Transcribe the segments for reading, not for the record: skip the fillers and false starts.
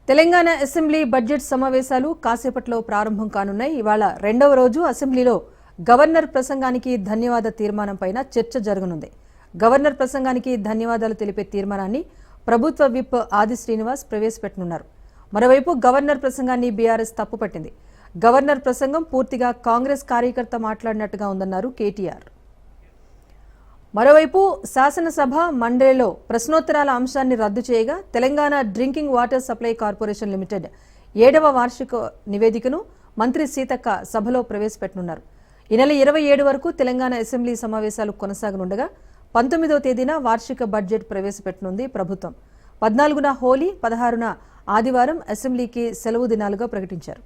Telangana assembly budget సమావేశాలు కాసేపట్లో ప్రారంభం కానున్నాయి. ఇవాళ రెండవ రోజు అసెంబ్లీలో గవర్నర్ ప్రసంగానికి ధన్యవాద తీర్మానంపైన చర్చ జరగనుంది. గవర్నర్ ప్రసంగానికి ధన్యవాదాలు తెలిపే తీర్మానాన్ని ప్రభుత్వ విప్ ఆది శ్రీనివాస్ ప్రవేశపెట్టనున్నారు. మరోవైపు గవర్నర్ ప్రసంగాన్ని బీఆర్ఎస్ తప్పుపట్టింది. గవర్నర్ ప్రసంగం పూర్తిగా కాంగ్రెస్ కార్యకర్త మాట్లాడినట్టుగా ఉందన్నారు కేటీఆర్. మరోవైపు శాసనసభ మండలిలో ప్రశ్నోత్తరాల అంశాన్ని రద్దు చేయగా Telangana drinking water supply corporation limited 7వ వార్షిక నివేదికను మంత్రి సీతక్క సభలో ప్రవేశపెట్టనున్నారు. ఈ నెల 27 వరకు తెలంగాణ అసెంబ్లీ సమావేశాలు కొనసాగనుండగా 19వ తేదీన వార్షిక బడ్జెట్ ప్రవేశపెట్టనుంది ప్రభుత్వం. 14న హోలీ, 16న ఆదివారం అసెంబ్లీకి సెలవు దినాలుగా ప్రకటించారు.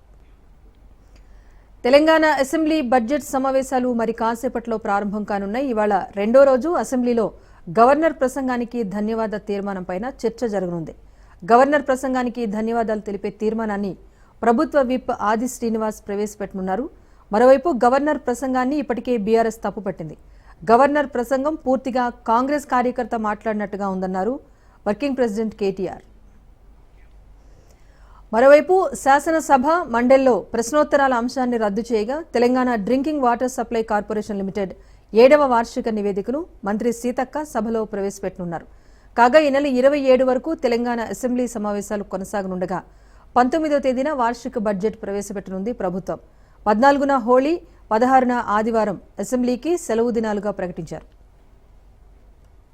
తెలంగాణ అసెంబ్లీ బడ్జెట్ సమావేశాలు మరి కాసేపట్లో ప్రారంభం కానున్నాయి. ఇవాళ రెండో రోజు అసెంబ్లీలో గవర్నర్ ప్రసంగానికి ధన్యవాద తీర్మానంపైన చర్చ జరగనుంది. గవర్నర్ ప్రసంగానికి ధన్యవాదాలు తెలిపే తీర్మానాన్ని ప్రభుత్వ విప్ ఆది శ్రీనివాస్ ప్రవేశపెట్టనున్నారు. మరోవైపు గవర్నర్ ప్రసంగాన్ని ఇప్పటికే బీఆర్ఎస్ తప్పుపట్టింది. గవర్నర్ ప్రసంగం పూర్తిగా కాంగ్రెస్ కార్యకర్త మాట్లాడినట్టుగా ఉందన్నారు వర్కింగ్ ప్రెసిడెంట్ కేటీఆర్. మరోవైపు శాసనసభ మండలిలో ప్రశ్నోత్తరాల అంశాన్ని రద్దు చేయగా Telangana drinking water supply corporation limited 7వ వార్షిక నివేదికను మంత్రి సీతక్క సభలో ప్రవేశపెట్టనున్నారు. కాగా ఈ నెల 27 వరకు తెలంగాణ అసెంబ్లీ సమావేశాలు కొనసాగనుండగా 19వ తేదీన వార్షిక బడ్జెట్ ప్రవేశపెట్టనుంది ప్రభుత్వం. 14న హోళీ, 16న ఆదివారం అసెంబ్లీకి సెలవు దినాలుగా ప్రకటించారు.